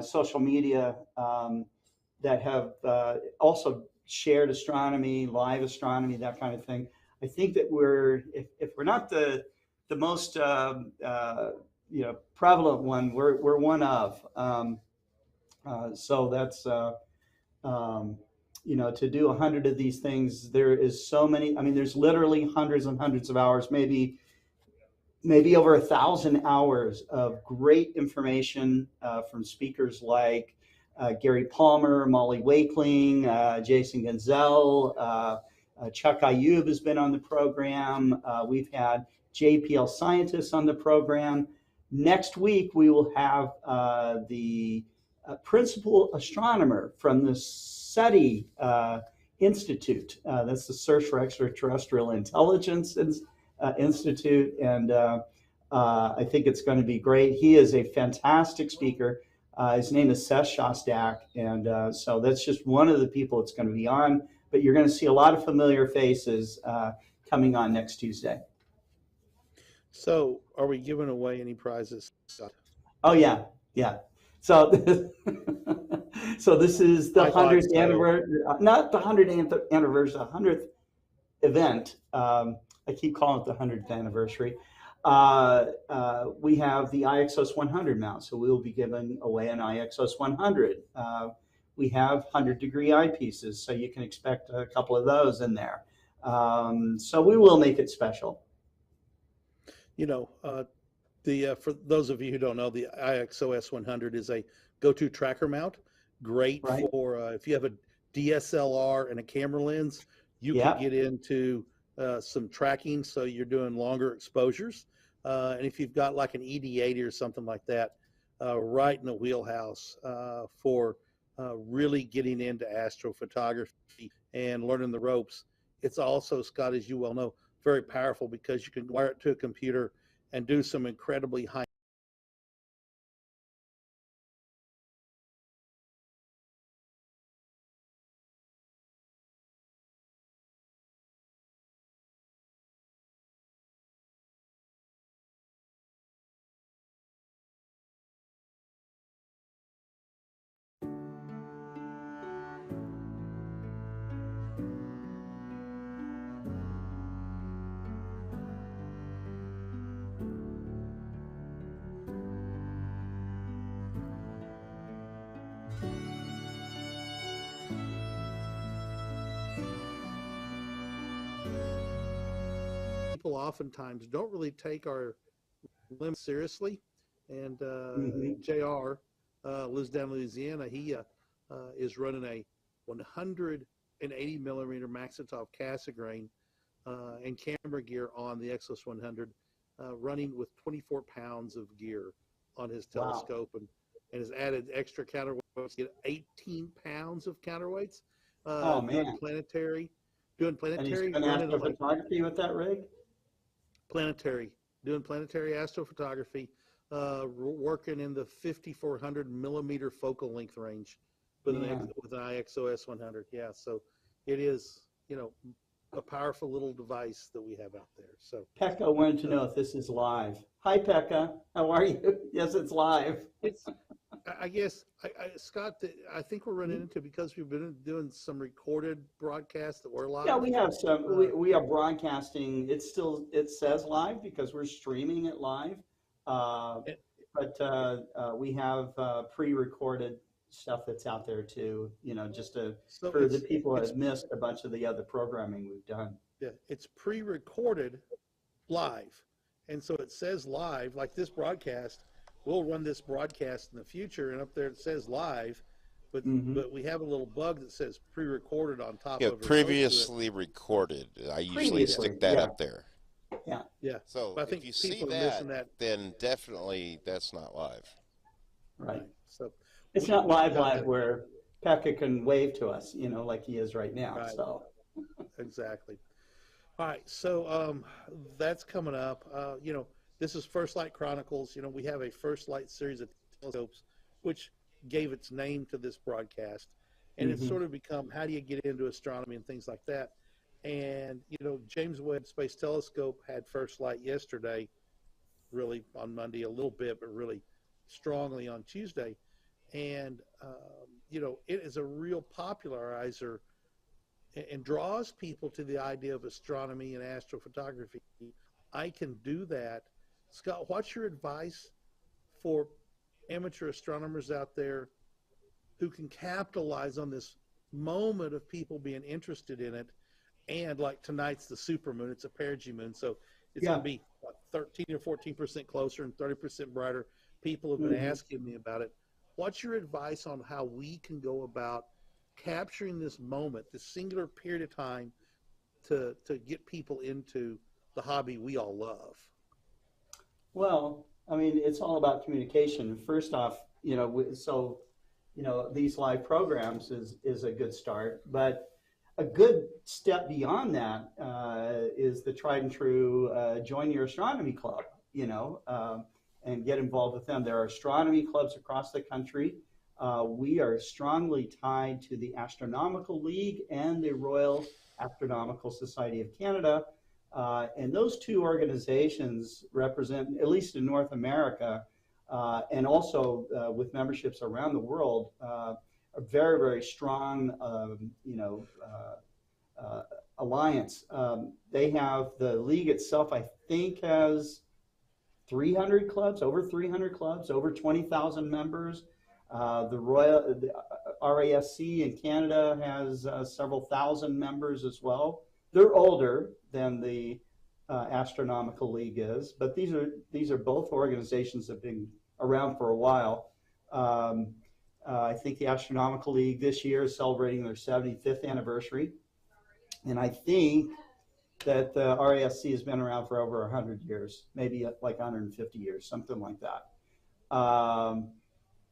social media that have also shared astronomy, live astronomy, that kind of thing. I think that if we're not the most prevalent one, we're one of. So that's to do 100 of these things, there is so many. I mean, there's literally hundreds and hundreds of hours, maybe over 1,000 hours of great information from speakers like Gary Palmer, Molly Wakeling, Jason Gonzell, Chuck Ayub has been on the program. We've had JPL scientists on the program. Next week, we will have the principal astronomer from the SETI Institute. That's the Search for Extraterrestrial Intelligence Institute, and I think it's going to be great. He is a fantastic speaker. His name is Seth Shostak, and so that's just one of the people that's going to be on. But you're going to see a lot of familiar faces coming on next Tuesday. So, are we giving away any prizes, Scott? Oh yeah. So, so this is the 100th anniversary, not the 100th anniversary, the 100th event. I keep calling it the 100th anniversary. We have the IXOS 100 mount, so we will be giving away an IXOS 100. We have 100-degree eyepieces, so you can expect a couple of those in there. So we will make it special. For those of you who don't know, the IXOS 100 is a go-to tracker mount. Great for if you have a DSLR and a camera lens, you can get into some tracking, so you're doing longer exposures. And if you've got like an ED80 or something like that, right in the wheelhouse for really getting into astrophotography and learning the ropes. It's also, Scott, as you well know, very powerful because you can wire it to a computer and do some incredibly high oftentimes don't really take our limits seriously. And JR lives down in Louisiana. He is running a 180 millimeter Maxitov Cassegrain and camera gear on the XOS 100, running with 24 pounds of gear on his telescope, and has added extra counterweights to get 18 pounds of counterweights. Doing planetary. And he's doing astrophotography with that rig? Doing planetary astrophotography, working in the 5,400 millimeter focal length range with an IXOS 100. Yeah, so it is, a powerful little device that we have out there. So Pekka wanted to know if this is live. Hi, Pekka. How are you? Yes, it's live. I guess, Scott, I think we're running into, because we've been doing some recorded broadcasts that were live. Yeah, we have some. We are broadcasting. It says live because we're streaming it live. But we have pre-recorded stuff that's out there too. Just for the people that have missed a bunch of the other programming we've done. Yeah, it's pre-recorded live, and so it says live, like this broadcast. We'll run this broadcast in the future, and up there it says live, but we have a little bug that says pre-recorded on top of it. Previously recorded. I usually stick that up there. Yeah. So I think if you see that, then definitely that's not live. Right. So it's not live where Pekka can wave to us, like he is right now. Right. So exactly. All right. So that's coming up. This is First Light Chronicles. We have a First Light series of telescopes, which gave its name to this broadcast. And it's sort of become, how do you get into astronomy and things like that? And, James Webb Space Telescope had First Light yesterday, really on Monday a little bit, but really strongly on Tuesday. And, it is a real popularizer and draws people to the idea of astronomy and astrophotography. I can do that. Scott, what's your advice for amateur astronomers out there who can capitalize on this moment of people being interested in it? And like tonight's the supermoon, it's a perigee moon, so it's going to be 13 or 14% closer and 30% brighter. People have been asking me about it. What's your advice on how we can go about capturing this moment, this singular period of time, to get people into the hobby we all love? Well, I mean, it's all about communication. First off, these live programs is a good start, but a good step beyond that is the tried and true join your astronomy club, and get involved with them. There are astronomy clubs across the country. We are strongly tied to the Astronomical League and the Royal Astronomical Society of Canada. And those two organizations represent, at least in North America, and also with memberships around the world, a very, very strong, alliance. They have the league itself, I think, has 300 clubs, over 300 clubs, over 20,000 members. The RASC in Canada has several thousand members as well. They're older than the Astronomical League is, but these are both organizations that have been around for a while. I think the Astronomical League this year is celebrating their 75th anniversary, and I think that the RASC has been around for over 100 years, maybe like 150 years, something like that.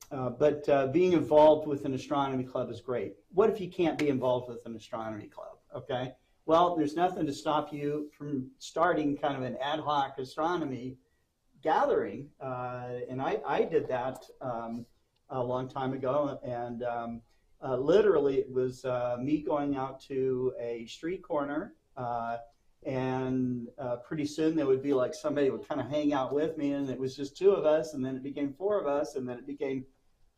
But being involved with an astronomy club is great. What if you can't be involved with an astronomy club? Okay. Well, there's nothing to stop you from starting kind of an ad hoc astronomy gathering. And I did that a long time ago. And literally, it was me going out to a street corner. And pretty soon there would be like somebody would kind of hang out with me, and it was just two of us, and then it became four of us, and then it became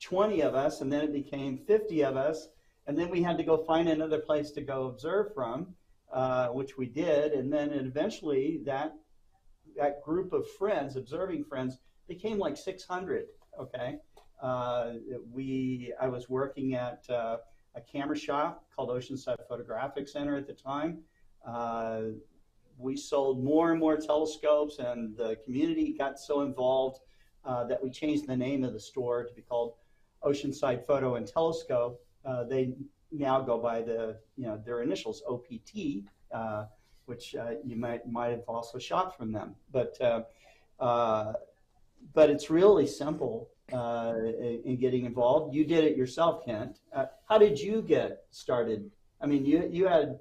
20 of us, and then it became 50 of us, and then we had to go find another place to go observe from, which we did, and then eventually that group of friends, observing friends, became like 600. Okay, I was working at a camera shop called Oceanside Photographic Center at the time. We sold more and more telescopes, and the community got so involved that we changed the name of the store to be called Oceanside Photo and Telescope. They now go by their initials, OPT, which you might have also shot from them. But it's really simple in getting involved. You did it yourself, Kent. How did you get started? I mean, you had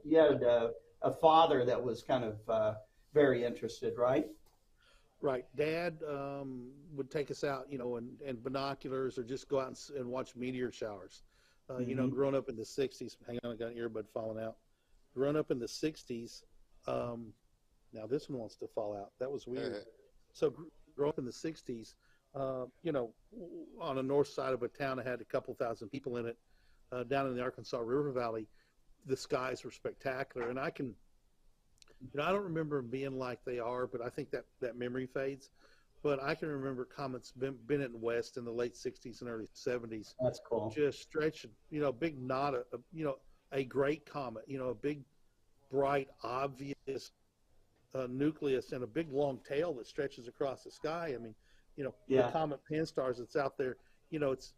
a father that was kind of very interested, right? Right. Dad would take us out, and binoculars, or just go out and watch meteor showers. Growing up in the 60s, hang on, I got an earbud falling out. Growing up in the 60s, now this one wants to fall out. That was weird. So growing up in the 60s, on the north side of a town that had a couple thousand people in it, down in the Arkansas River Valley, the skies were spectacular. And I don't remember them being like they are, but I think that memory fades. But I can remember comets, Bennett and West in the late 60s and early 70s. That's cool. Just stretching, big knot, a great comet, a big, bright, obvious nucleus and a big long tail that stretches across the sky. I mean, the comet Pan-STARRS that's out there, it's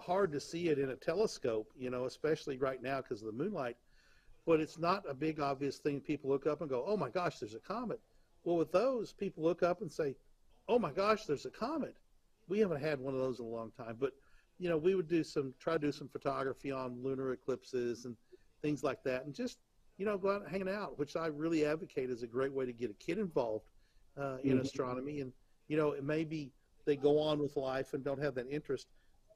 hard to see it in a telescope, especially right now because of the moonlight. But it's not a big obvious thing. People look up and go, oh my gosh, there's a comet. Well, with those, people look up and say, oh my gosh, there's a comet. We haven't had one of those in a long time. But, we would try to do some photography on lunar eclipses and things like that. And just, go out and hang out, which I really advocate as a great way to get a kid involved in astronomy. And, it may be they go on with life and don't have that interest.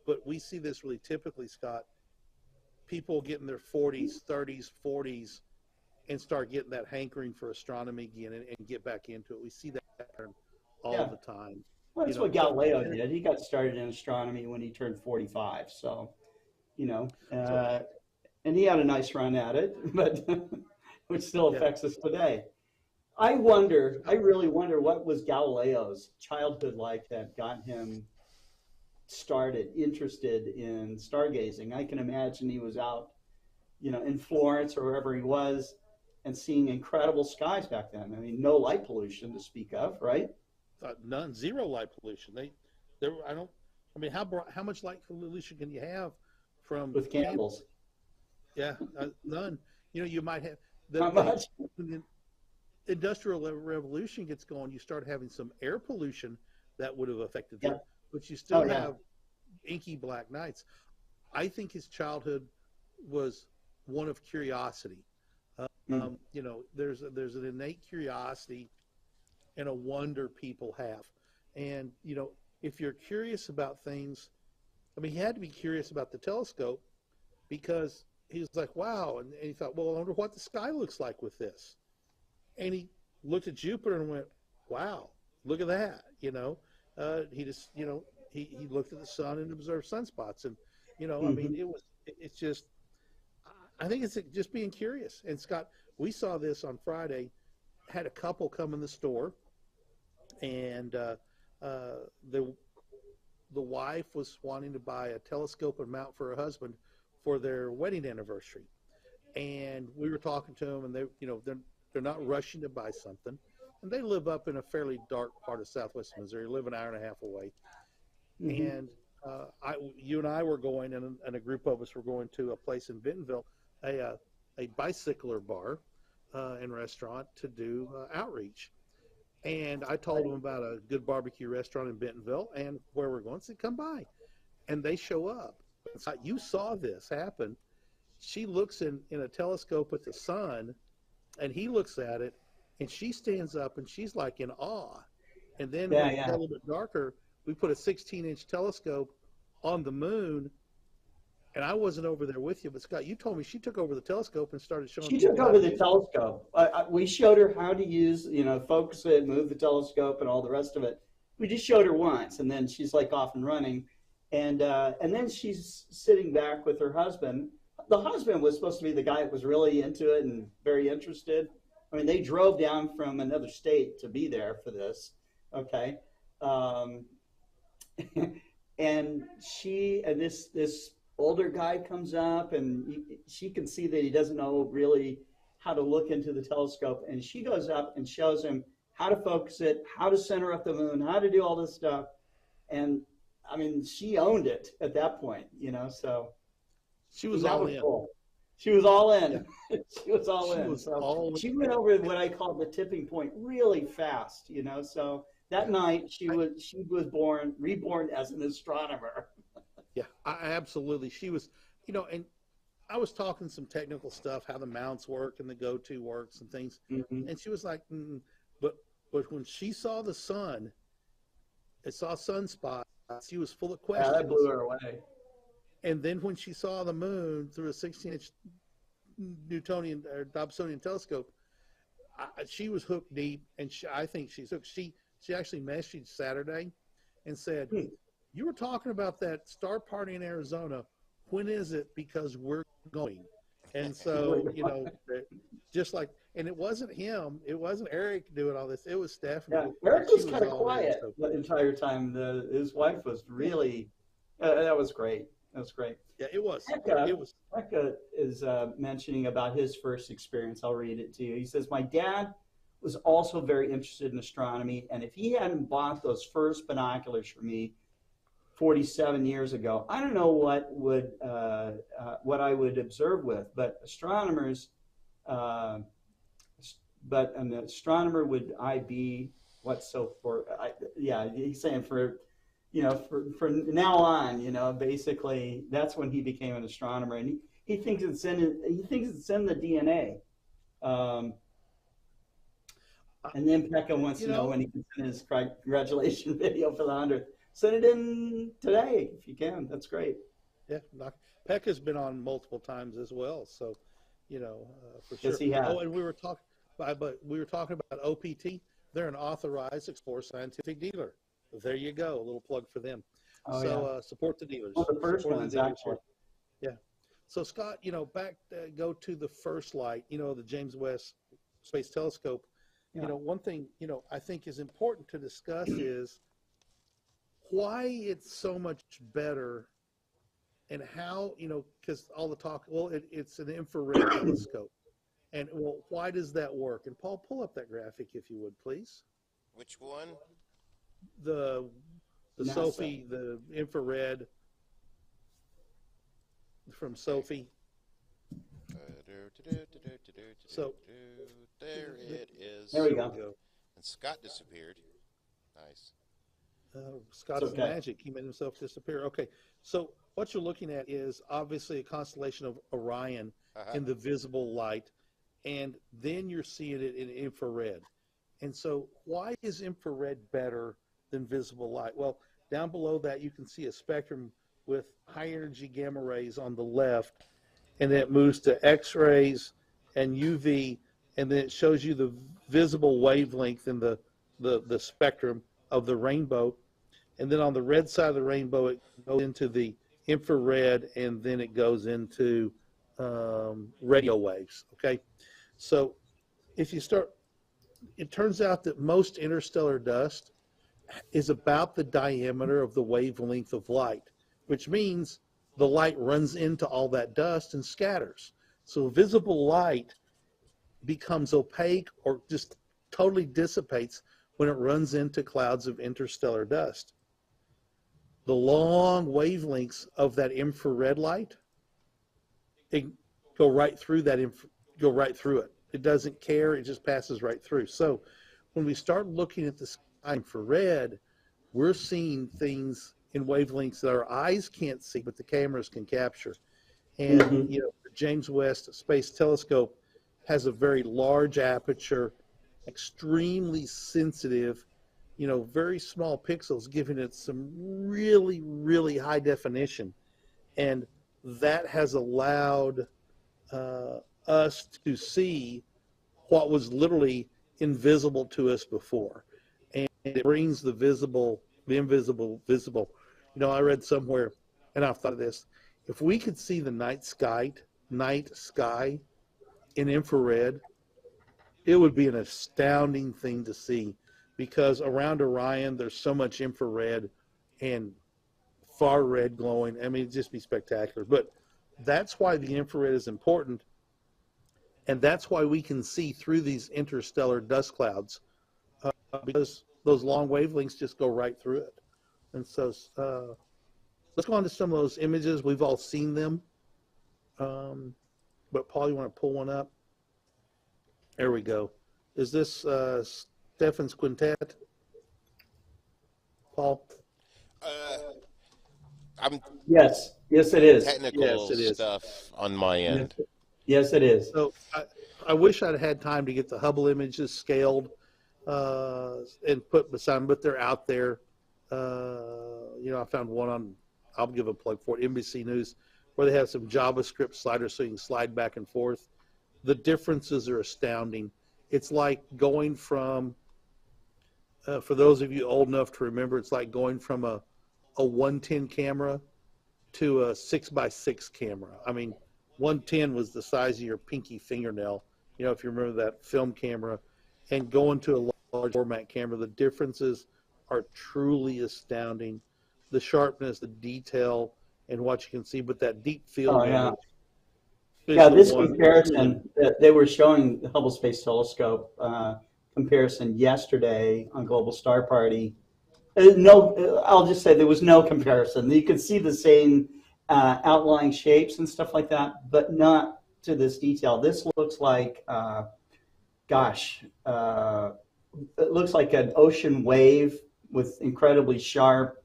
But we see this really typically, Scott. People get in their 40s, 30s, 40s, and start getting that hankering for astronomy again and get back into it. We see that pattern all the time. Well, You that's know, what Galileo did. He got started in astronomy when he turned 45. So, you know, so and he had a nice run at it, but which still yeah. affects us today. I really wonder what was Galileo's childhood like that got him started, interested in stargazing. I can imagine he was out, in Florence or wherever he was and seeing incredible skies back then. I mean, no light pollution to speak of, right? None, zero light pollution. There. I don't. I mean, how much light pollution can you have from With candles. Yeah, none. You know, you might have Not much. when the industrial revolution gets going, you start having some air pollution that would have affected them, Yeah. but you still Oh, yeah. have inky black nights. I think his childhood was one of curiosity. You know, there's an innate curiosity and a wonder people have, and you know, if you're curious about things, I mean, he had to be curious about the telescope because he was like, wow, and he thought, well, I wonder what the sky looks like with this, and he looked at Jupiter and went, wow, look at that, you know. He just, you know, he looked at the sun and observed sunspots, and you know, I mean, it's just, I think it's just being curious. And Scott, we saw this on Friday, had a couple come in the store, and the wife was wanting to buy a telescope and mount for her husband for their wedding anniversary, and we were talking to them, and they, you know, they're not rushing to buy something, and they live up in a fairly dark part of Southwest Missouri, live an hour and a half away, and you and I were going, and a group of us were going to a place in Bentonville, a bicycler bar and restaurant to do outreach. And I told them about a good barbecue restaurant in Bentonville and where we're going. I said, come by. And they show up. So you saw this happen. She looks in a telescope at the sun, and he looks at it, and she stands up, and she's like in awe. And then when it got a little bit darker, we put a 16-inch telescope on the moon. And I wasn't over there with you, but Scott, you told me she took over the telescope and started showing She people took over the telescope. We showed her how to use, focus it, move the telescope, and all the rest of it. We just showed her once, and then she's like off and running. And then she's sitting back with her husband. The husband was supposed to be the guy that was really into it and very interested. I mean, they drove down from another state to be there for this. Okay. And this older guy comes up, and she can see that he doesn't know really how to look into the telescope, and she goes up and shows him how to focus it, how to center up the moon, how to do all this stuff. And I mean, she owned it at that point, so she was all in. Cool. She was all in. Yeah. She was all in. She went over what I call the tipping point really fast, so that night she was reborn as an astronomer. Yeah, absolutely. She was, and I was talking some technical stuff, how the mounts work and the go-to works and things. And she was like, but when she saw the sun, it saw sunspots, she was full of questions. Yeah, that blew her away. And then when she saw the moon through a 16-inch Newtonian or Dobsonian telescope, she was hooked deep, and I think she's hooked. She actually messaged Saturday and said, you were talking about that star party in Arizona. When is it? Because we're going. And so, just like, and it wasn't him. It wasn't Eric doing all this. It was Stephanie. Yeah, Eric was kind of quiet the entire time. His wife was really, that was great. That was great. Yeah, it was. Becca is mentioning about his first experience. I'll read it to you. He says, my dad was also very interested in astronomy, and if he hadn't bought those first binoculars for me 47 years ago, I don't know what I would observe with, but astronomers, but an astronomer would I be he's saying for now on, basically that's when he became an astronomer, and he thinks it's in the DNA. And then Pekka wants to know when he can send his congratulations video for the 100th. Send it in today if you can. That's great. Yeah, Pekka's been on multiple times as well, so for sure. Yes, he has. Oh, and we were talking about OPT. They're an authorized Explorer scientific dealer, There you go. A little plug for them. Oh, So support the dealers. Well, the first Support ones, the dealers actually. here. Yeah. So Scott, back go to the first light, the James Webb Space Telescope. Yeah. One thing, I think is important to discuss is why it's so much better and how, because all the talk, well, it's an infrared telescope. And, well, why does that work? And Paul, pull up that graphic if you would, please. Which one? The NASA. SOFI, the infrared from SOFI. So there it is. There we go. And Scott disappeared. Nice. Scott is magic. He made himself disappear. Okay. So what you're looking at is obviously a constellation of Orion in the visible light, and then you're seeing it in infrared. And so why is infrared better than visible light? Well, down below that you can see a spectrum with high energy gamma rays on the left, and then it moves to X-rays and UV, and then it shows you the visible wavelength in the spectrum of the rainbow. And then on the red side of the rainbow, it goes into the infrared, and then it goes into radio waves, okay? So if you start, it turns out that most interstellar dust is about the diameter of the wavelength of light, which means the light runs into all that dust and scatters. So visible light becomes opaque or just totally dissipates when it runs into clouds of interstellar dust. The long wavelengths of that infrared light, it go right through it. It doesn't care, it just passes right through. So when we start looking at the sky infrared, we're seeing things in wavelengths that our eyes can't see, but the cameras can capture. And the James Webb Space Telescope has a very large aperture, extremely sensitive, very small pixels, giving it some really, really high definition. And that has allowed us to see what was literally invisible to us before. And it brings the invisible visible. I read somewhere, and I've thought of this, if we could see the night sky in infrared, it would be an astounding thing to see, because around Orion there's so much infrared and far red glowing. I mean, it'd just be spectacular. But that's why the infrared is important, and that's why we can see through these interstellar dust clouds, because those long wavelengths just go right through it. And so let's go on to some of those images. We've all seen them. But Paul, you want to pull one up? There we go. Is this Stephan's quintet? Paul? Yes, it is. Technical stuff on my end. Yes, it is. So I wish I'd had time to get the Hubble images scaled and put beside them, but they're out there. I found one on, I'll give a plug for it, NBC News, where they have some JavaScript sliders so you can slide back and forth. The differences are astounding. It's like going from, for those of you old enough to remember, it's like going from a 110 camera to a 6x6 camera. I mean, 110 was the size of your pinky fingernail, if you remember that film camera, and going to a large format camera. The differences are truly astounding. The sharpness, the detail, and what you can see, but that deep field. Oh, yeah. Yeah, this comparison that they were showing the Hubble Space Telescope comparison yesterday on Global Star Party. I'll just say there was no comparison. You could see the same outlying shapes and stuff like that, but not to this detail. This looks like, it looks like an ocean wave with incredibly sharp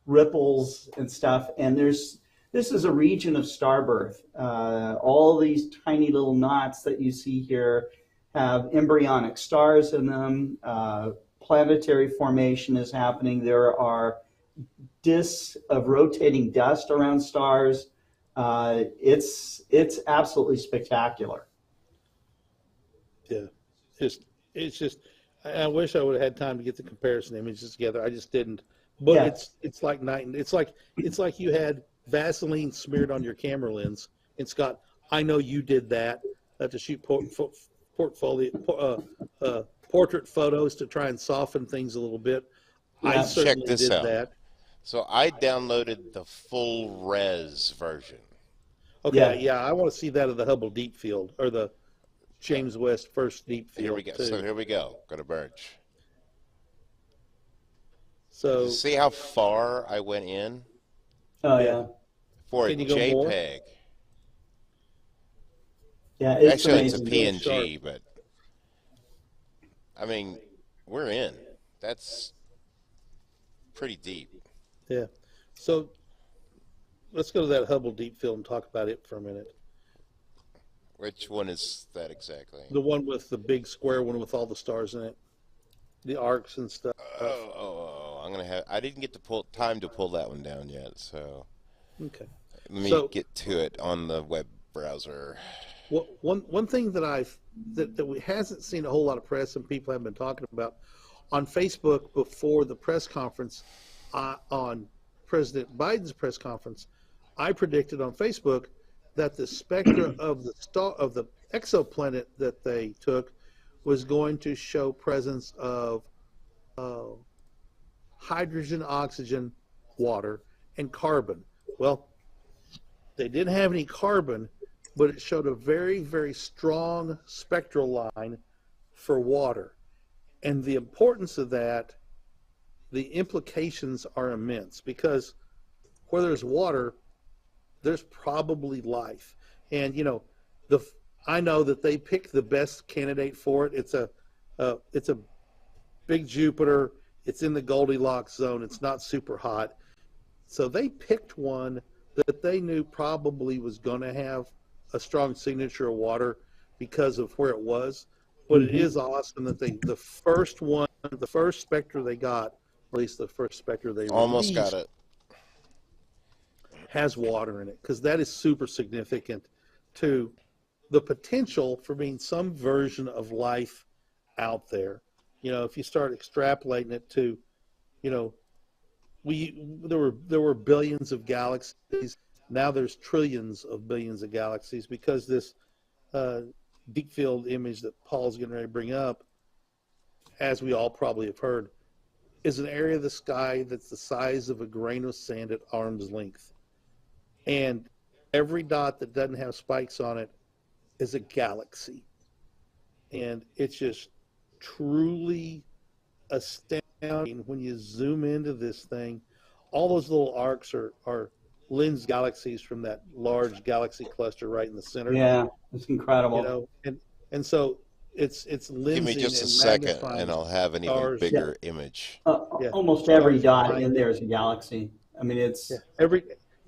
ripples and stuff. And this is a region of starbirth. All these tiny little knots that you see here have embryonic stars in them. Planetary formation is happening. There are disks of rotating dust around stars. It's absolutely spectacular. Yeah, it's just I wish I would have had time to get the comparison images together. I just didn't. But Yeah. it's like night and it's like you had Vaseline smeared on your camera lens. And Scott, I know you did that to shoot portrait photos to try and soften things a little bit. Yeah. I certainly Check this did out. that. So I downloaded the full res version. Okay, yeah, I want to see that of the Hubble Deep Field or the James West First Deep Field. Here we go. Too. So here we go. Go to merge. So See how far I went in Oh yeah. for a Can you go more? JPEG? Yeah. It's Actually, it's a amazing. PNG, but I mean, we're in. That's pretty deep. Yeah. So let's go to that Hubble Deep Field and talk about it for a minute. Which one is that exactly? The one with the big square one with all the stars in it, the arcs and stuff. I'm gonna have. I didn't get to time to pull that one down yet, so Okay. let me get to it on the web browser. Well, one thing that that we hasn't seen a whole lot of press and people have been talking about on Facebook before the press conference on President Biden's press conference, I predicted on Facebook that the spectra of the exoplanet that they took was going to show presence of hydrogen, oxygen, water, and carbon. Well, they didn't have any carbon, but it showed a very, very strong spectral line for water. And the importance of that, the implications are immense, because where there's water, there's probably life. And you know, I know that they picked the best candidate for it. It's a big Jupiter. It's in the Goldilocks zone. It's not super hot. So they picked one that they knew probably was going to have a strong signature of water because of where it was. But it is awesome that the first spectra they got, at least the first spectra they almost got it, has water in it, because that is super significant to the potential for being some version of life out there. You know, if you start extrapolating it to, you know, there were billions of galaxies. Now there's trillions of billions of galaxies, because this deep field image that Paul's getting ready to bring up, as we all probably have heard, is an area of the sky that's the size of a grain of sand at arm's length. And every dot that doesn't have spikes on it is a galaxy. And it's just truly astounding when you zoom into this thing. All those little arcs are lens galaxies from that large galaxy cluster right in the center. Yeah, it's incredible. You know, and so it's lensing. Give me just a second, and I'll have an even bigger image. Almost every dot in there is a galaxy. I mean, it's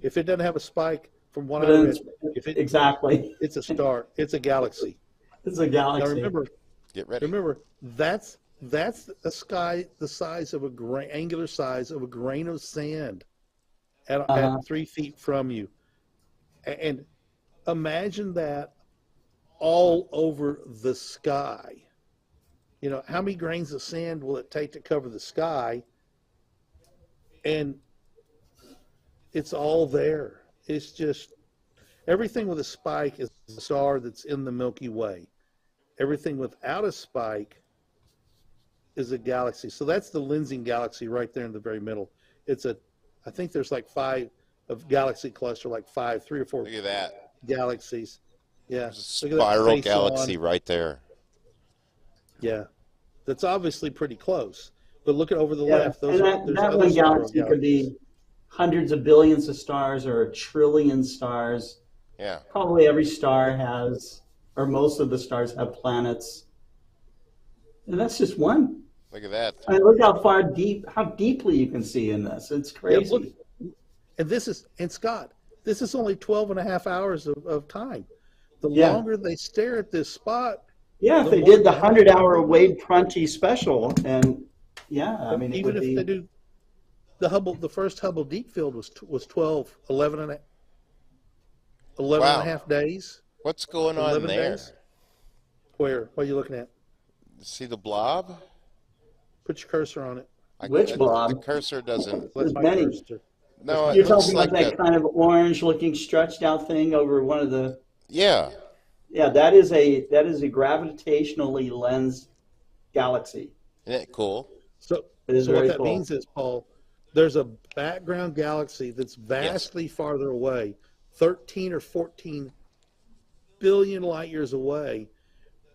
if it doesn't have a spike, from what I read, exactly, it's a star. It's a galaxy. It's a galaxy. Get Now ready. remember, that's a sky the size of angular size of a grain of sand at 3 feet from you. And imagine that all over the sky. You know, how many grains of sand will it take to cover the sky? And it's all there. It's just everything with a spike is a star that's in the Milky Way. Everything without a spike is a galaxy. So that's the lensing galaxy right there in the very middle. I think there's like 5 of galaxy cluster, like 3 or 4 Look at that galaxies. Yeah, there's a spiral galaxy right there. Yeah, that's obviously pretty close. But look at over the left. That one galaxy could be hundreds of billions of stars or a trillion stars. Yeah. Probably every star has, or most of the stars have planets. And that's just one. Look at that. I mean, look how deeply you can see in this. It's crazy. Yeah, and Scott, this is only 12 and a half hours of time. The longer they stare at this spot. Yeah, if they did the 100-hour Wade Prunty special, and I mean, even if they do the first Hubble Deep Field was 11 and a half days. What's going on there? Days? Where? What are you looking at? See the blob? Put your cursor on it. Which The blob? cursor doesn't. That's There's my many. cursor. No, You're it talking looks about like that kind of orange-looking stretched out thing over one of the. Yeah. Yeah, that is a gravitationally lensed galaxy. Isn't it cool? So, It is so what very that cool. means is, Paul, there's a background galaxy that's vastly farther away, 13 or 14 billion light years away,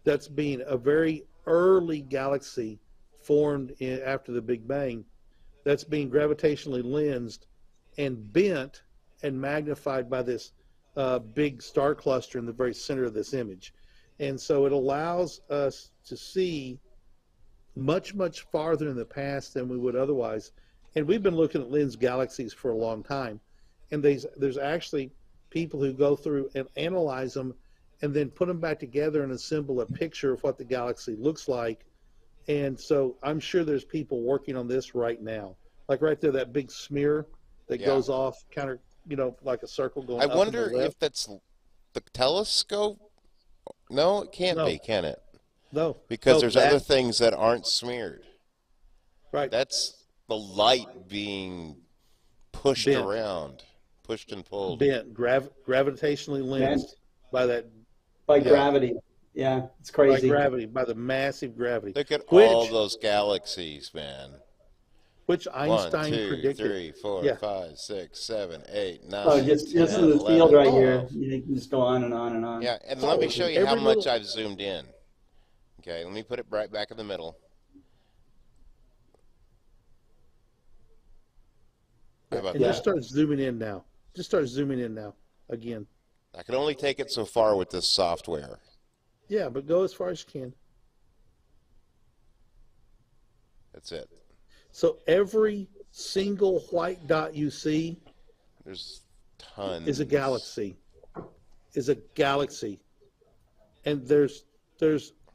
that's being a very early galaxy formed after the Big Bang, that's being gravitationally lensed and bent and magnified by this big star cluster in the very center of this image. And so it allows us to see much, much farther in the past than we would otherwise. And we've been looking at lens galaxies for a long time. And there's actually people who go through and analyze them and then put them back together and assemble a picture of what the galaxy looks like. And so I'm sure there's people working on this right now. Like right there, that big smear that goes off counter, like a circle going up. I wonder if that's the telescope. No, it can't be, can it? No. Because there's other things that aren't smeared. Right. That's the light being pushed around, pushed and pulled. Bent, gravitationally lensed by that. By gravity. Yeah, it's crazy. By gravity, by the massive gravity. Look at all those galaxies, man. Which Einstein 1, 2, predicted. 3, 4, 5, 6, 7, 8, 9. Oh, just 10, in the 11, field right 12. here. You can just go on and on and on. Yeah, and let me show you how much I've zoomed in. Okay, let me put it right back in the middle. And just start zooming in now. Just start zooming in now, again. I can only take it so far with this software. Yeah, but go as far as you can. That's it. So every single white dot you see There's tons. Is a galaxy. And there's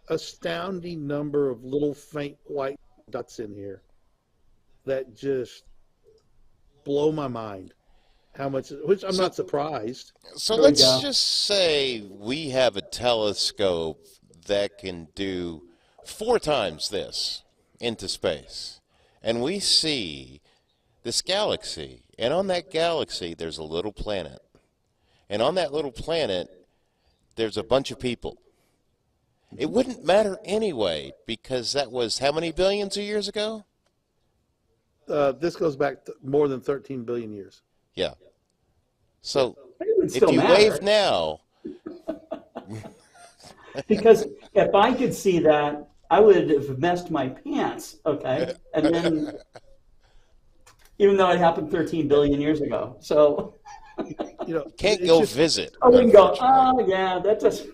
astounding number of little faint white dots in here that just blow my mind. How much, which I'm not surprised. So let's just say we have a telescope that can do 4 times this into space. And we see this galaxy. And on that galaxy, there's a little planet. And on that little planet, there's a bunch of people. It wouldn't matter anyway, because that was how many billions of years ago? This goes back more than 13 billion years. Yeah. So if you wave now. Because if I could see that, I would have messed my pants, okay? And then, even though it happened 13 billion years ago. So, can't go visit. I wouldn't go, oh, yeah, that just,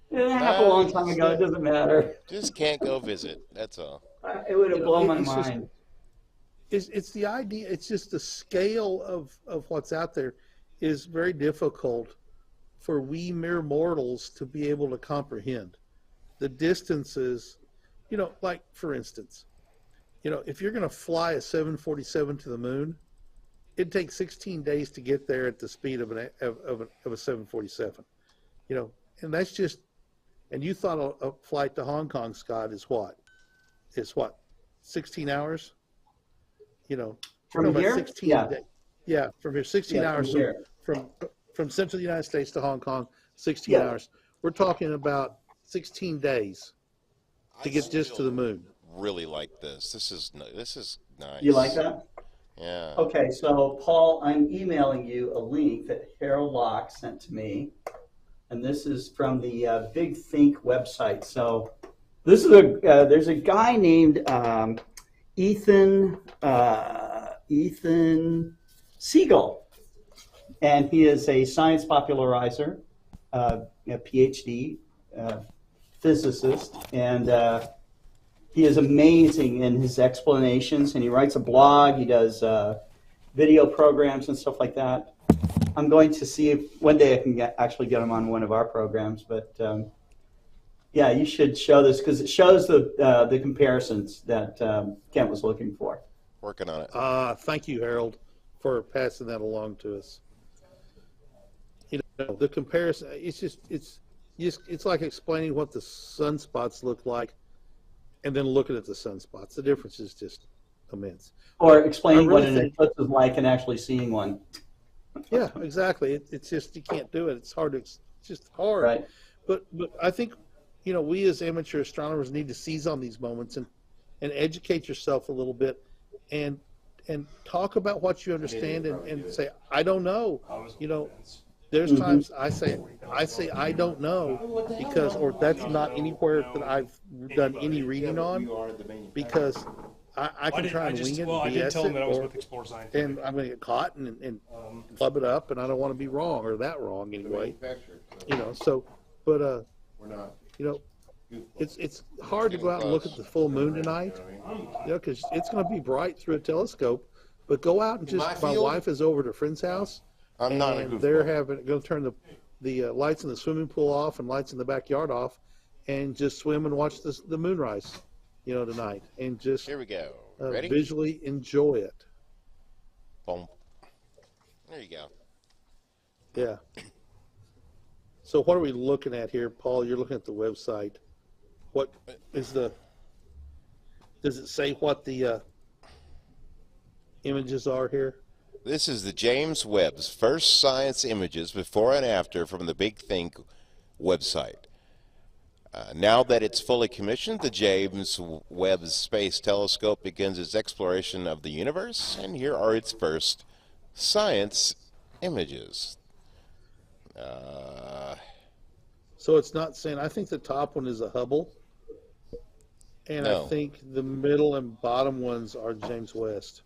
it happened a long time ago. It doesn't matter. Just can't go visit. That's all. It would have blown my mind. It's the idea, it's just the scale of what's out there is very difficult for we mere mortals to be able to comprehend. The distances, like for instance, if you're going to fly a 747 to the moon, it takes 16 days to get there at the speed of a 747. And that's just, and you thought a flight to Hong Kong, Scott, is what? 16 hours? From here? 16 days. From here, 16 hours from central United States to Hong Kong, 16 hours. We're talking about 16 days to get just to the moon. Really like this. This is nice. You like that? Yeah. Okay, so Paul, I'm emailing you a link that Harold Locke sent to me, and this is from the Big Think website. So this is there's a guy named Ethan Siegel, and he is a science popularizer, a PhD physicist, and he is amazing in his explanations, and he writes a blog. He does video programs and stuff like that. I'm going to see if one day I can actually get him on one of our programs, but yeah, you should show this because it shows the comparisons that Kent was looking for. Working on it. Thank you, Harold, for passing that along to us. The comparison, it's like explaining what the sunspots look like and then looking at the sunspots. The difference is just immense. Or explaining really what an eclipse is like and actually seeing one. Yeah, exactly. It's just you can't do it. It's hard to. It's just hard. Right. But I think, we as amateur astronomers need to seize on these moments and educate yourself a little bit, and talk about what you understand and say I don't know. There's times I say I don't know because, or that's not anywhere that I've done any reading on, because I can try and wing it and I did BS tell him it, that I was with Explore Scientific. and I'm going to get caught and club it up, and I don't want to be wrong or that wrong anyway. But it's hard to go out and look at the full moon tonight, because it's going to be bright through a telescope. But go out and my wife is over at a friend's house, and they're going to turn the lights in the swimming pool off and lights in the backyard off, and just swim and watch the moonrise, tonight, and just Here we go. Ready? Visually enjoy it. Boom. There you go. Yeah. So what are we looking at here, Paul? You're looking at the website. What is does it say what the images are here? This is the James Webb's first science images before and after from the Big Think website. Now that it's fully commissioned, the James Webb Space Telescope begins its exploration of the universe, and here are its first science images. So it's not saying, I think the top one is a Hubble, and No. I think the middle and bottom ones are James West.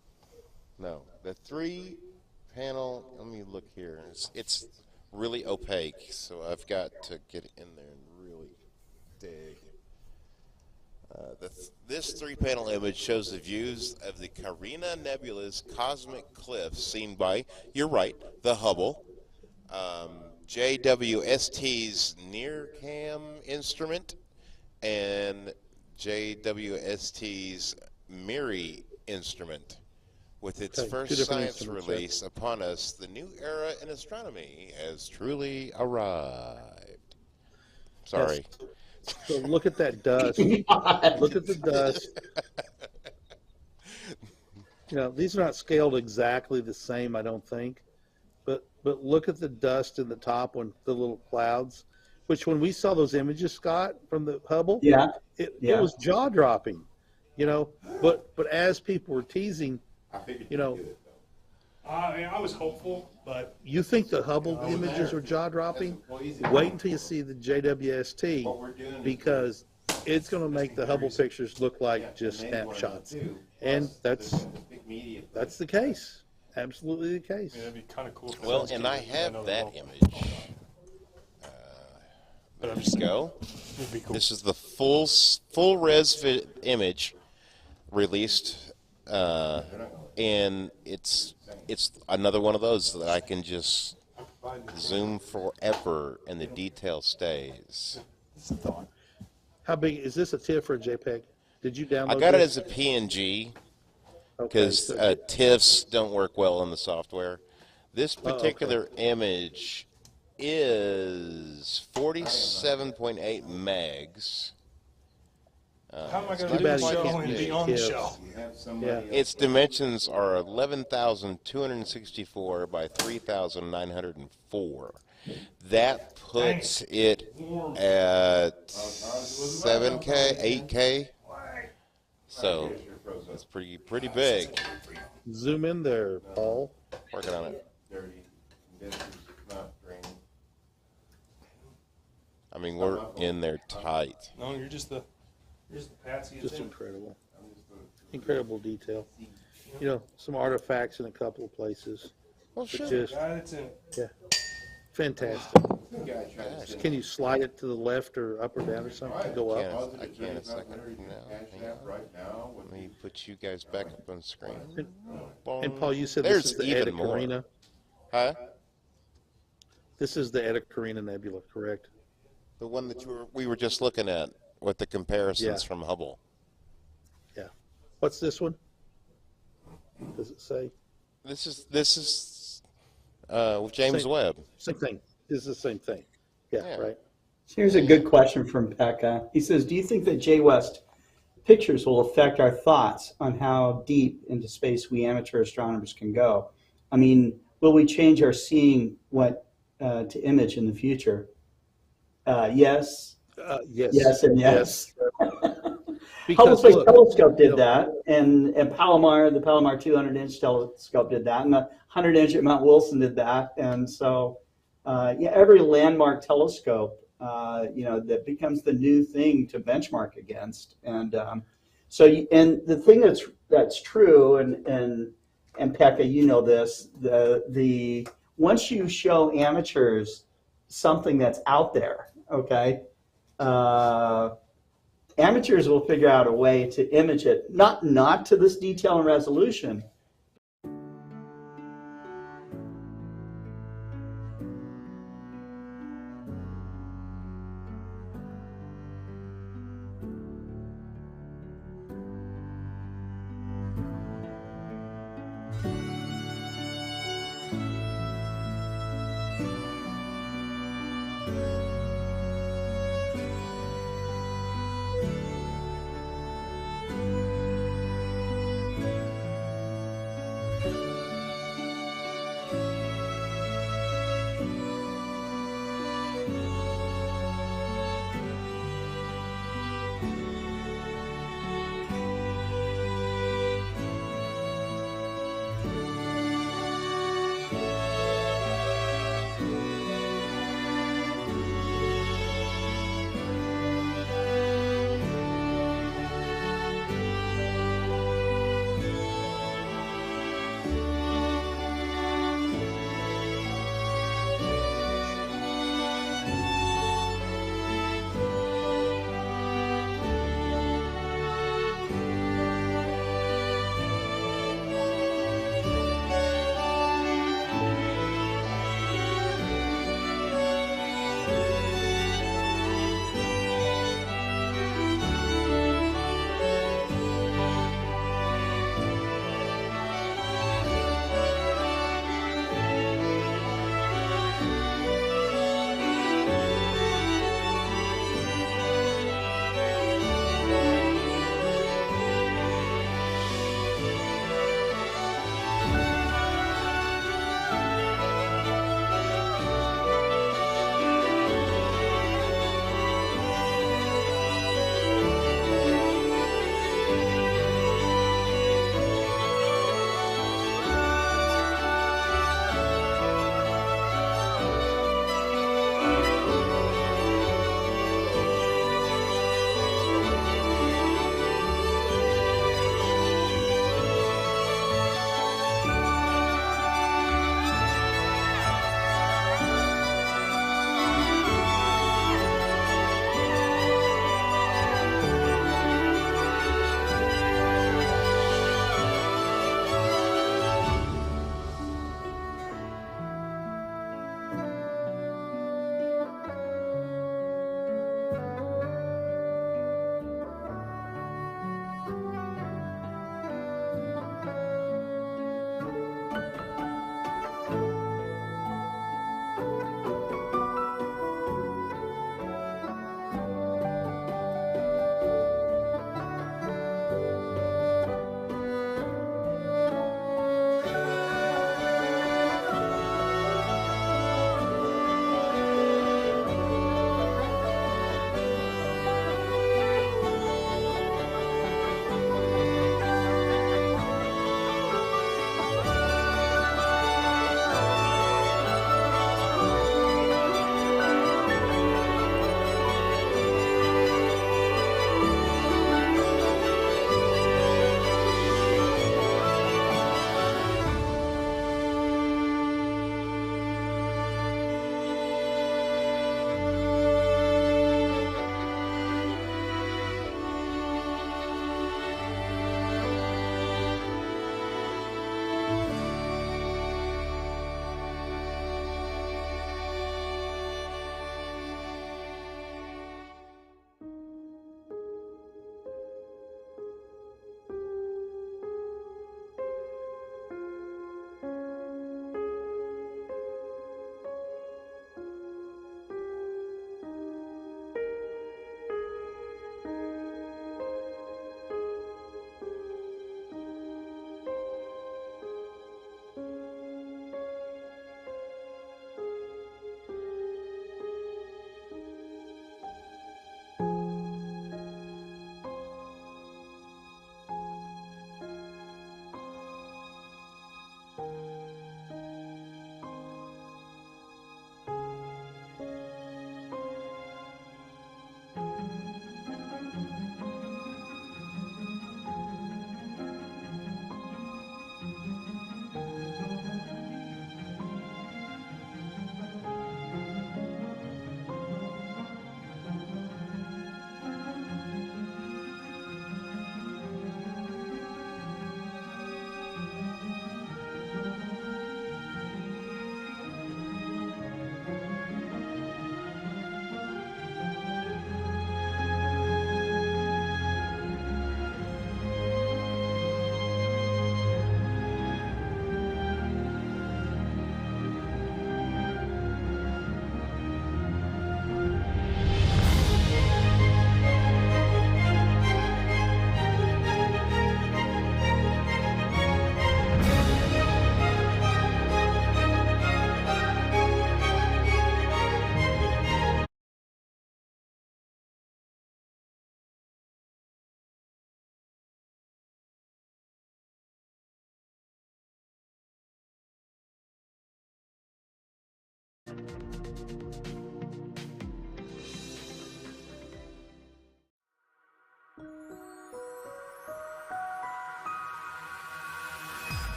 No, the 3-panel, let me look here. It's really opaque, so I've got to get in there and really dig. This 3-panel image shows the views of the Carina Nebula's cosmic cliffs seen by, you're right, the Hubble, JWST's NIRCam instrument, and JWST's MIRI instrument. With its first science release upon us, the new era in astronomy has truly arrived. Sorry. Yes. So look at that dust. Look at the dust. These are not scaled exactly the same, I don't think. But look at the dust in the top one, the little clouds, which when we saw those images, Scott, from the Hubble, it was jaw-dropping, But as people were teasing, I was hopeful, but you think the Hubble images are jaw-dropping? Wait until you see the JWST, because it's going to make the Hubble pictures look like just snapshots, and that's the case. Absolutely the case. that'd be kind of cool. Well, and I have that image. There you go. It'd be cool. This is the full res image released, and it's another one of those that I can just zoom forever, and the detail stays. How big is this? A TIFF or a JPEG? Did you download? I got it this? as a PNG because Okay, TIFFs don't work well in the software. This particular image is 47.8 megs. How am I going too to do bad the you show can't and use be on the TIFFs. show? Yeah. Its dimensions are 11,264 by 3,904. That puts it at 7K, 8K. So it's pretty big. Zoom in there, Paul. Working on it. I mean, we're in there tight. No, you're just the patsy. Just incredible. Incredible detail. Some artifacts in a couple of places. Well, But sure. just, God, it's in. yeah, fantastic. Can you slide it to the left or up or down or something? Go up. I can a second from now. Hang on. Let me put you guys back up on screen. And Paul, you said There's this is the even Eta more. Carina. Huh? This is the Eta Carina Nebula, correct? The one that we were just looking at with the comparisons Yeah. from Hubble. Yeah. What's this one? Does it say? This is James Same. Webb. Same thing. This is the same thing. Yeah, Yeah. right. Here's a good question from Pekka. He says, do you think that J West pictures will affect our thoughts on how deep into space we amateur astronomers can go. I mean, will we change our seeing what to image in the future? Yes, Yes. yes, and yes. Because Hubble Space look, Telescope you did know, that, and Palomar, the Palomar 200-inch telescope did that, and the 100-inch at Mount Wilson did that, and so yeah, every landmark telescope, you know, that becomes the new thing to benchmark against, and so and the thing that's true, and Pekka, you know this, the once you show amateurs something that's out there, okay. Amateurs will figure out a way to image it, not to this detail and resolution.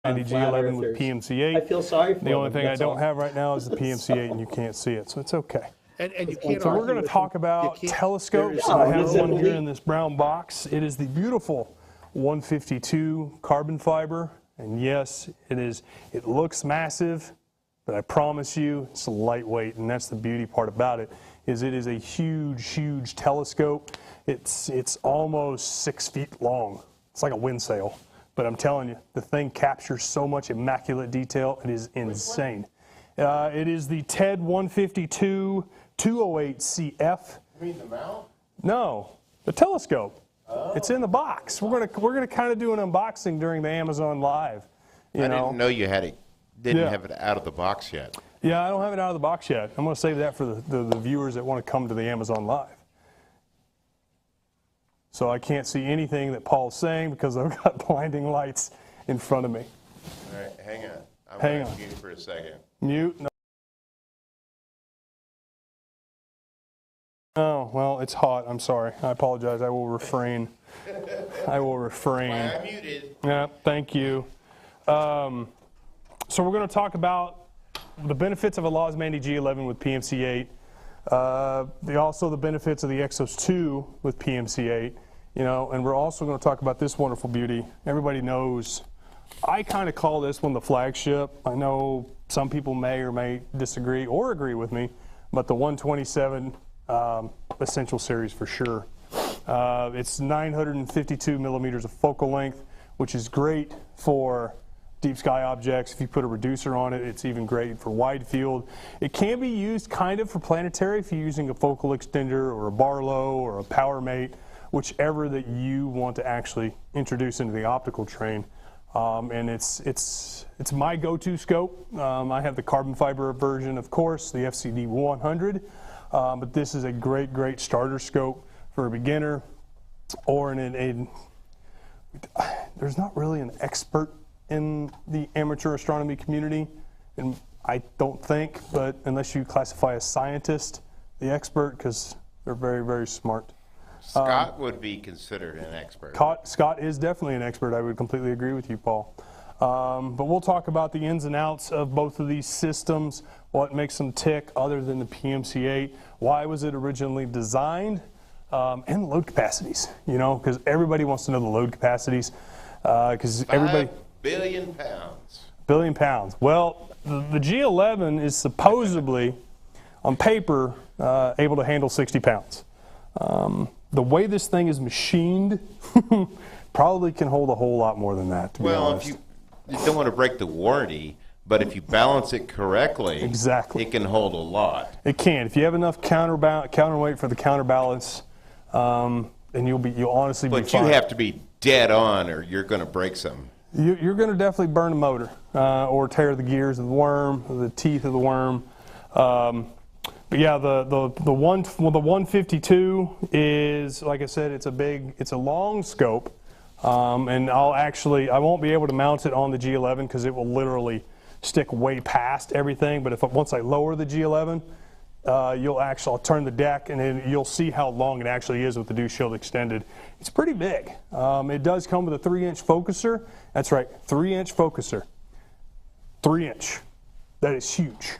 G11 with PMC8. I feel sorry for The only them, thing I that's don't all. have right now is the PMC8, and you can't see it, so it's okay. And you can't So we're argue going to with talk them. about You can't- telescopes. No, I have it's one here elite. in this brown box. It is the beautiful 152 carbon fiber, and yes, it is. It looks massive, but I promise you, it's lightweight, and that's the beauty part about it. Is it is a huge, huge telescope. It's almost 6 feet long. It's like a wind sail. But I'm telling you, the thing captures so much immaculate detail. It is insane. It is the TED 152 208 CF. You mean the mount? No, the telescope. It's in the box. We're gonna kind of do an unboxing during the Amazon Live. You I know? didn't know you had it. Didn't Yeah. have it out of the box yet. Yeah, I don't have it out of the box yet. I'm going to save that for the viewers that want to come to the Amazon Live. So I can't see anything that Paul's saying because I've got blinding lights in front of me. All right, hang on. I'm Hang going on. to mute for a second. Mute. No. Oh, well, it's hot. I'm sorry. I apologize. I will refrain. I will refrain. I'm muted. Yeah, thank you. So we're going to talk about the benefits of a Losmandy G11 with PMC8. Also the benefits of the Exos 2 with PMC8. You know, and we're also going to talk about this wonderful beauty. Everybody knows, I kind of call this one the flagship. I know some people may or may disagree or agree with me, but the 127 Essential Series for sure. It's 952 millimeters of focal length, which is great for deep sky objects. If you put a reducer on it, it's even great for wide field. It can be used kind of for planetary if you're using a focal extender or a Barlow or a power mate, whichever that you want to actually introduce into the optical train. And it's my go-to scope. I have the carbon fiber version, of course, the FCD 100, but this is a great, great starter scope for a beginner or there's not really an expert in the amateur astronomy community, and I don't think, but unless you classify a scientist the expert, because they're very, very smart. Scott would be considered an expert. Scott is definitely an expert. I would completely agree with you, Paul. But we'll talk about the ins and outs of both of these systems, what makes them tick other than the PMC8, why was it originally designed, and load capacities, you know, because everybody wants to know the load capacities, because everybody... 5 billion pounds. Billion pounds. Well, the G11 is supposedly, on paper, able to handle 60 pounds. The way this thing is machined probably can hold a whole lot more than that, to be honest. If you don't want to break the warranty, but if you balance it correctly, Exactly. it can hold a lot. It can. If you have enough counterweight for the counterbalance, then you'll honestly be But fine. you have to be dead on or you're going to break something. You're going to definitely burn the motor or tear the gears of the worm, the teeth of the worm. But yeah, the 152 is, like I said, it's a long scope, and I won't be able to mount it on the G11 because it will literally stick way past everything. But once I lower the G11, I'll turn the deck, and then you'll see how long it actually is with the dew shield extended. It's pretty big. It does come with a 3-inch focuser. That's right, 3-inch focuser. 3-inch. That is huge.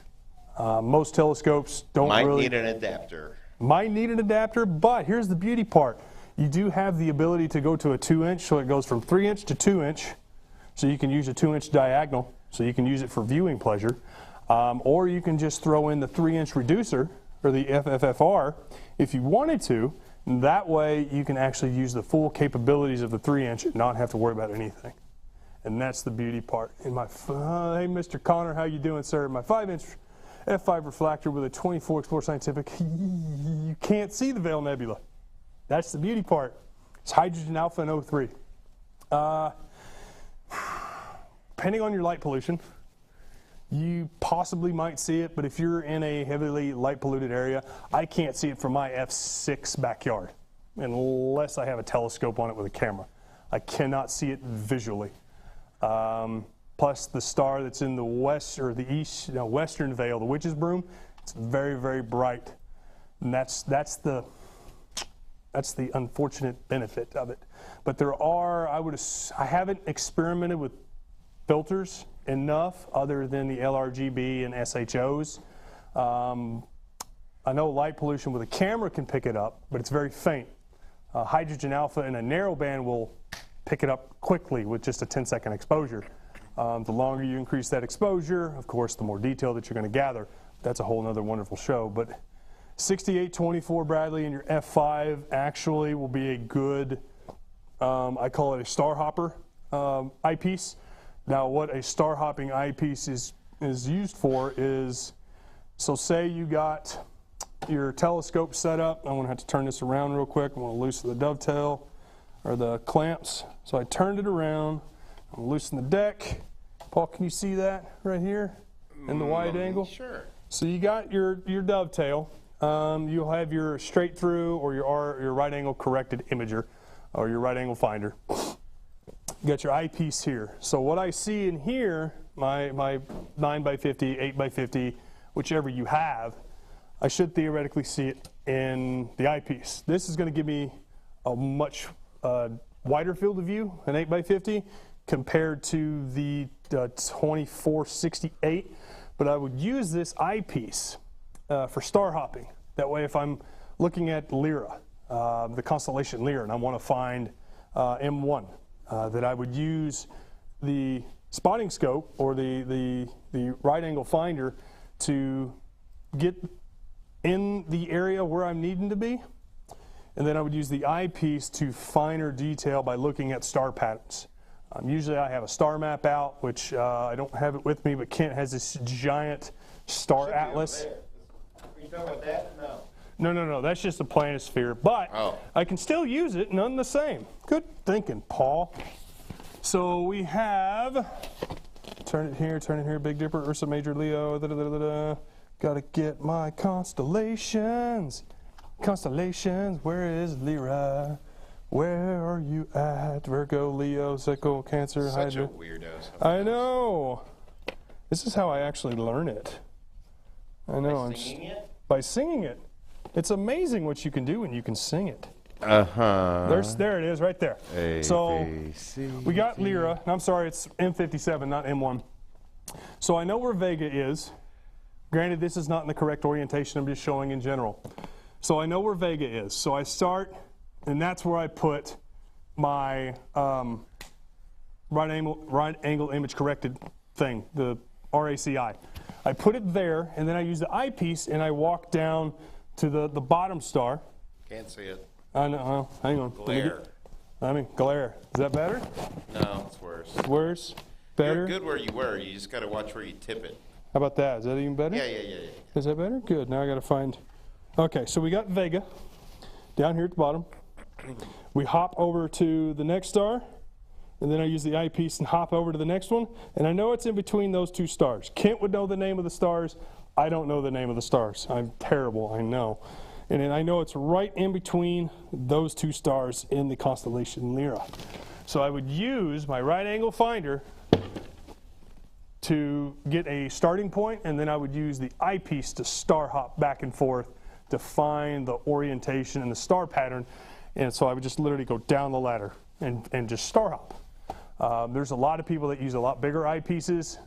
Most telescopes don't really need an adapter. Might need an adapter, but here's the beauty part. You do have the ability to go to a 2-inch, so it goes from 3-inch to 2-inch. So you can use a 2-inch diagonal, so you can use it for viewing pleasure. Or you can just throw in the 3-inch reducer, or the FFFR, if you wanted to. That way you can actually use the full capabilities of the 3-inch and not have to worry about anything. And that's the beauty part. Hey, Mr. Connor, how you doing, sir? My 5-inch F5 refractor with a 24 Explorer Scientific. You can't see the Veil Nebula. That's the beauty part. It's hydrogen alpha and O3. depending on your light pollution, you possibly might see it, but if you're in a heavily light polluted area, I can't see it from my F6 backyard unless I have a telescope on it with a camera. I cannot see it visually. Plus the star that's in the west or the east, western veil, the witch's broom, it's very, very bright. And that's the unfortunate benefit of it. But there are, I haven't experimented with filters enough other than the LRGB and SHOs. I know light pollution with a camera can pick it up, but it's very faint. Hydrogen alpha in a narrow band will pick it up quickly with just a 10-second exposure. The longer you increase that exposure, of course, the more detail that you're going to gather. That's a whole other wonderful show. But 6824 Bradley in your F5 actually will be a good, I call it a star hopper eyepiece. Now what a star hopping eyepiece is used for is, so say you got your telescope set up. I'm going to have to turn this around real quick. I'm going to loosen the dovetail or the clamps. So I turned it around. I'm going to loosen the deck. Paul, can you see that right here in the wide angle? Sure. So you got your dovetail. You'll have your straight through or your right angle corrected imager or your right angle finder. You got your eyepiece here. So what I see in here, my 9x50, 8x50, whichever you have, I should theoretically see it in the eyepiece. This is going to give me a much wider field of view, an 8x50, compared to the 2468. But I would use this eyepiece for star hopping. That way, if I'm looking at Lyra, the constellation Lyra, and I want to find M1, that I would use the spotting scope or the right angle finder to get in the area where I'm needing to be, and then I would use the eyepiece to finer detail by looking at star patterns. Usually I have a star map out, which I don't have it with me, but Kent has this giant star atlas. Are you talking about that? No. No, that's just a planisphere, but I can still use it, none the same. Good thinking, Paul. So we have, turn it here, Big Dipper, Ursa Major, Leo, gotta get my constellations. Constellations, where is Lyra? Where are you at? Virgo, Leo, Psycho, Cancer, Such Hydra. a weirdo. I know. This is how I actually learn it. I know. By singing it? By singing it. It's amazing what you can do when you can sing it. There it is, right there. So we got Lyra. I'm sorry, it's M57, not M1. So I know where Vega is. Granted, this is not in the correct orientation. I'm just showing in general. So I know where Vega is. So I start, and that's where I put my right angle image corrected thing, the RACI. I put it there, and then I use the eyepiece, and I walk down to the bottom star. Can't see it. I know. Hang on. Glare. Glare. Is that better? No, it's worse. Worse? Better? You're good where you were. You just got to watch where you tip it. How about that? Is that even better? Yeah. Is that better? Good. Now I got to find. Okay, so we got Vega down here at the bottom. We hop over to the next star, and then I use the eyepiece and hop over to the next one. And I know it's in between those two stars. Kent would know the name of the stars. I don't know the name of the stars. I'm terrible, I know. And then I know it's right in between those two stars in the constellation Lyra. So I would use my right angle finder to get a starting point, and then I would use the eyepiece to star hop back and forth to find the orientation and the star pattern. And so I would just literally go down the ladder and just star hop. There's a lot of people that use a lot bigger eyepieces,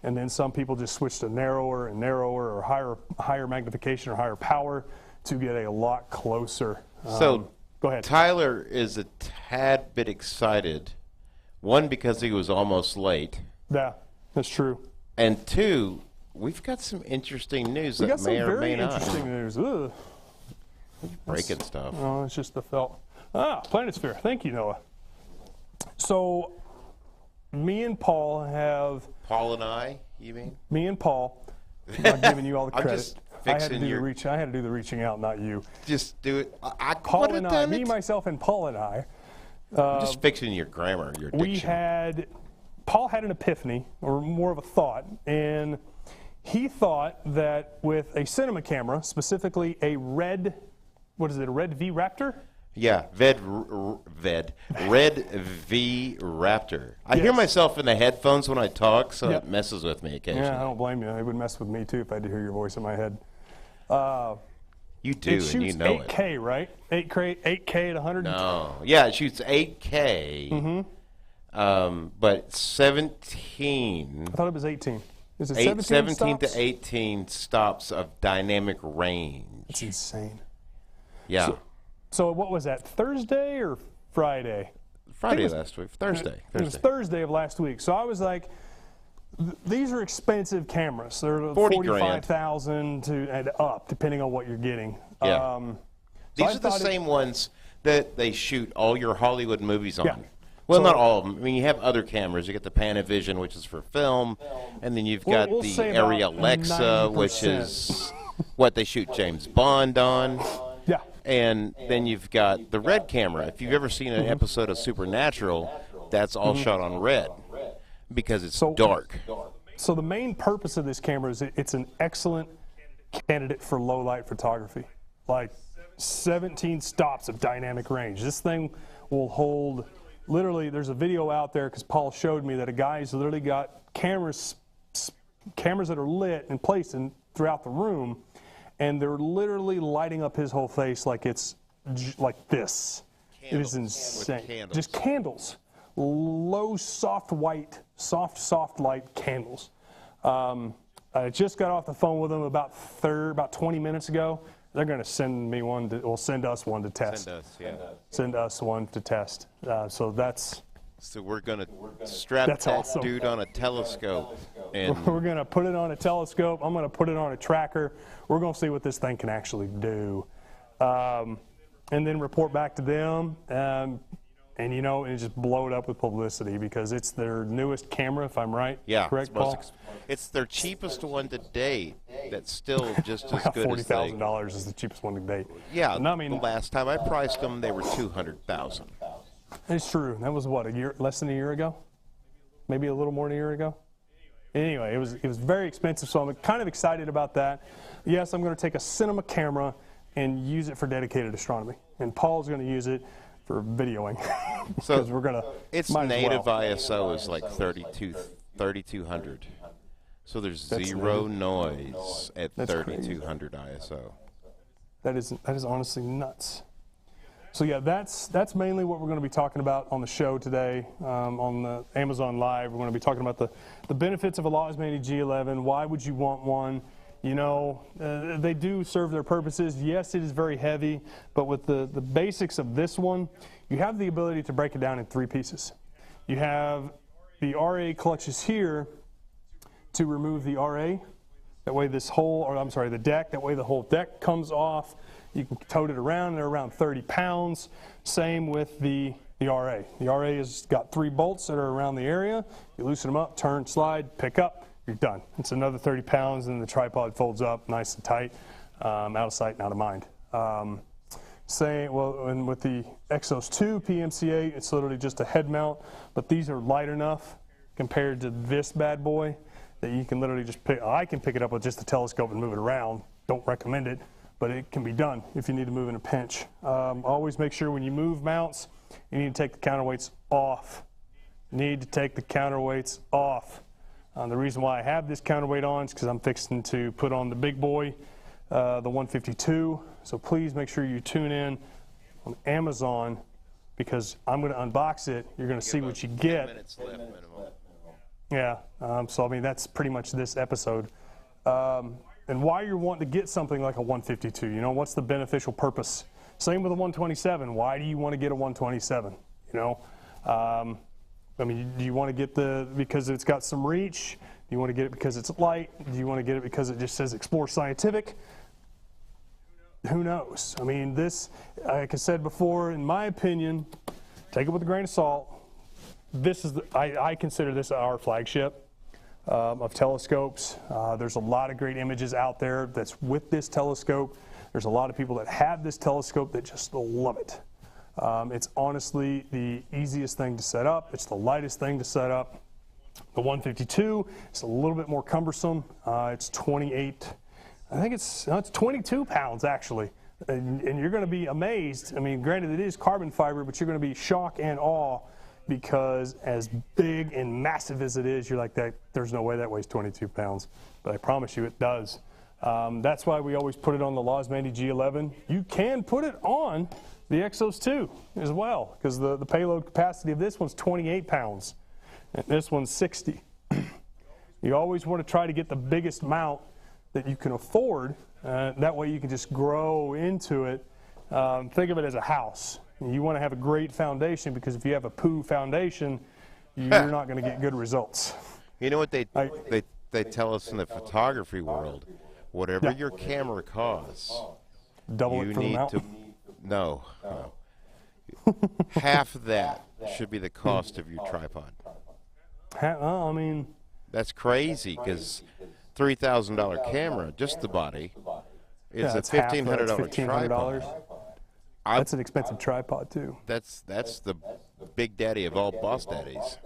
and then some people just switch to narrower and narrower or higher magnification or higher power to get a lot closer. So go ahead. Tyler is a tad bit excited. One, because he was almost late. Yeah, that's true. And two, we've got some interesting news that may or may not. Interesting news. Ugh. Breaking stuff. Oh, it's just the felt. Planisphere. Thank you, Noah. So, me and Paul have. Paul and I, you mean? Me and Paul. I'm not giving you all the credit. I'm just I had to fixing do your. I had to do the reaching out, not you. Just do it. I Paul could and have I, done me, it. myself, and Paul and I. I'm just fixing your grammar, your diction. We had Paul had an epiphany, or more of a thought, and he thought that with a cinema camera, specifically a red, what is it, a red V Raptor? Yeah, Red V Raptor. I hear myself in the headphones when I talk, so it messes with me occasionally. Yeah, I don't blame you. It would mess with me too if I had to hear your voice in my head. You do, and you know it. 8K, right? 8K at 100. No, yeah, it shoots 8K, but 17. I thought it was 18. Is it 17 to 18 stops of dynamic range. That's insane. Yeah. So what was that, Thursday or Friday? Friday last week. Thursday. It was Thursday of last week. So I was like, these are expensive cameras. They're 45,000 and up, depending on what you're getting. Yeah. These are the same ones that they shoot all your Hollywood movies on. Yeah. Well, not all of them. I mean, you have other cameras. You get the Panavision, which is for film, and then you've got the Area Alexa, which is what they shoot James Bond on. Yeah. And then you've got the red camera. If you've ever seen an episode of Supernatural, that's all shot on red because it's dark. So the main purpose of this camera is it's an excellent candidate for low light photography. Like 17 stops of dynamic range. This thing will hold, literally, there's a video out there because Paul showed me that a guy's literally got cameras that are lit and placed throughout the room, and they're literally lighting up his whole face like it's like this. It is insane. Just candles. Low, soft white, soft light candles. I just got off the phone with them about 20 minutes ago. They're going to send me one, send us one to test. Send us one to test. So we're going to strap that dude on a telescope. And we're going to put it on a telescope. I'm going to put it on a tracker. We're going to see what this thing can actually do. And then report back to them. And just blow it up with publicity because it's their newest camera, if I'm right. Yeah. Correct, Paul? It's their cheapest one to date that's still just as good as $40,000 is the cheapest one to date. Yeah, the last time I priced them, they were $200,000. It's true. That was what, less than a year ago? Maybe a little more than a year ago? Anyway, it was very expensive, so I'm kind of excited about that. Yes, I'm going to take a cinema camera and use it for dedicated astronomy. And Paul's going to use it for videoing. So its native ISO is like 3200. So there's zero noise at 3200 ISO. That is honestly nuts. So yeah, that's mainly what we're going to be talking about on the show today, on the Amazon Live. We're going to be talking about the benefits of a Losmandy G11. Why would you want one? They do serve their purposes. Yes, it is very heavy, but with the basics of this one, you have the ability to break it down in 3 pieces. You have the RA clutches here to remove the RA. That way the deck, that way the whole deck comes off. You can tote it around, they're around 30 pounds. Same with the RA. The RA has got 3 bolts that are around the area. You loosen them up, turn, slide, pick up, you're done. It's another 30 pounds, and the tripod folds up nice and tight, out of sight and out of mind. And with the Exos 2 PMC8, it's literally just a head mount, but these are light enough compared to this bad boy that you can literally just I can pick it up with just the telescope and move it around. Don't recommend it, but it can be done if you need to move in a pinch. Always make sure when you move mounts, you need to take the counterweights off. The reason why I have this counterweight on is because I'm fixing to put on the big boy, the 152. So please make sure you tune in on Amazon because I'm going to unbox it. You're going to see what you get. 10 minutes left minimum. Yeah. So I mean that's pretty much this episode. And why you're wanting to get something like a 152? What's the beneficial purpose? Same with a 127. Why do you want to get a 127? Do you want to get because it's got some reach? Do you want to get it because it's light? Do you want to get it because it just says Explore Scientific? Who knows? I mean, this, like I said before, in my opinion, take it with a grain of salt. This is I consider this our flagship of telescopes. There's a lot of great images out there that's with this telescope. There's a lot of people that have this telescope that just love it. It's honestly the easiest thing to set up. It's the lightest thing to set up. The 152 is a little bit more cumbersome. It's 28, I think it's 22 pounds actually. And you're going to be amazed. I mean, granted it is carbon fiber, but you're going to be shock and awe because as big and massive as it is, you're like, there's no way that weighs 22 pounds. But I promise you it does. That's why we always put it on the Losmandy G11. You can put it on the Exos 2 as well, because the payload capacity of this one's 28 pounds, and this one's 60. You always want to try to get the biggest mount that you can afford. That way you can just grow into it. Think of it as a house. You want to have a great foundation, because if you have a poo foundation, you're not going to get good results. You know what they tell us in the photography world? Whatever your camera costs, Double you it for the need mount. to no. Half of that should be the cost of your tripod. I mean, That's crazy, because $3,000 camera, just the body, is a it's half that, it's $1,500 $1,500. tripod. That's an expensive tripod too. That's the big daddy of all boss daddies.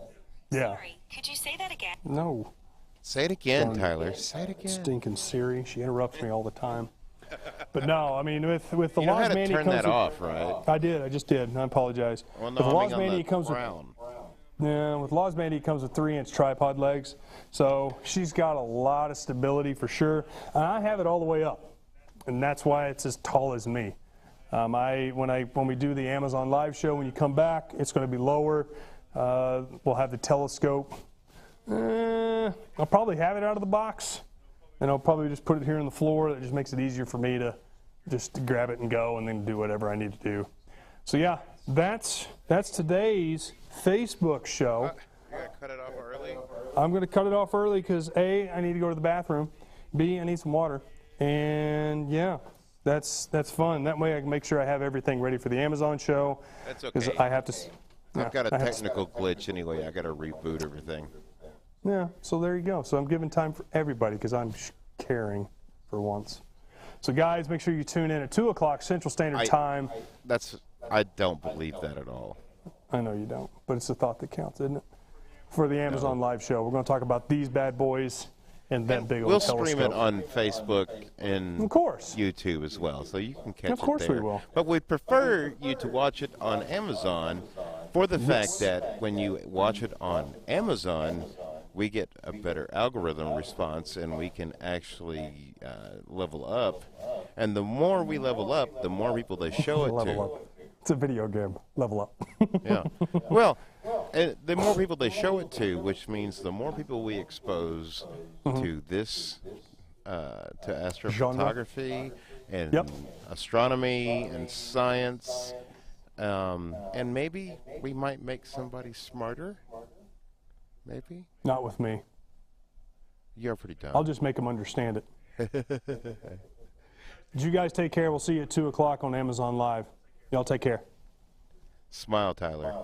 Yeah. Sorry, could you say that again? No. Say it again, Tyler. Say it again. Stinking Siri. She interrupts me all the time. But no, I mean, with the You know how to Losmandy turn comes that with, off, right? I did. I just did. I apologize. Well, With no, the I mean on Losmandy, the it comes with crown. with Losmandy, it comes with 3-inch tripod legs. So she's got a lot of stability for sure. And I have it all the way up, and that's why it's as tall as me. When we do the Amazon live show, when you come back, it's going to be lower. We'll have the telescope. I'll probably have it out of the box, and I'll probably just put it here on the floor. That just makes it easier for me to just grab it and go, and then do whatever I need to do. So yeah, that's today's Facebook show. You're going to cut it off early? I'm going to cut it off early because A, I need to go to the bathroom. B, I need some water. And yeah, that's fun. That way I can make sure I have everything ready for the Amazon show. That's Because okay. I have to. I've got a I have to- technical glitch anyway. I got to reboot everything. Yeah, so there you go. So I'm giving time for everybody because I'm caring for once. So guys, make sure you tune in at 2 o'clock Central Standard Time. I don't believe that at all. I know you don't, but it's the thought that counts, isn't it? For the Amazon live show, we're going to talk about these bad boys and that big old We'll telescope. stream it on Facebook and Of course. YouTube as well, so you can catch Of course it there. we will. But we'd prefer you to watch it on Amazon for the fact that when you watch it on Amazon, we get a better algorithm response, and we can actually level up. And the more we level up, the more people they show it Level to. up. It's a video game. Level up. Yeah. Well, and the more people they show it to, which means the more people we expose to this, to astrophotography and Yep. astronomy and science, and maybe we might make somebody smarter. Maybe. Not with me. You're pretty dumb. I'll just make them understand it. You guys take care. We'll see you at 2 o'clock on Amazon Live. Y'all take care. Smile, Tyler.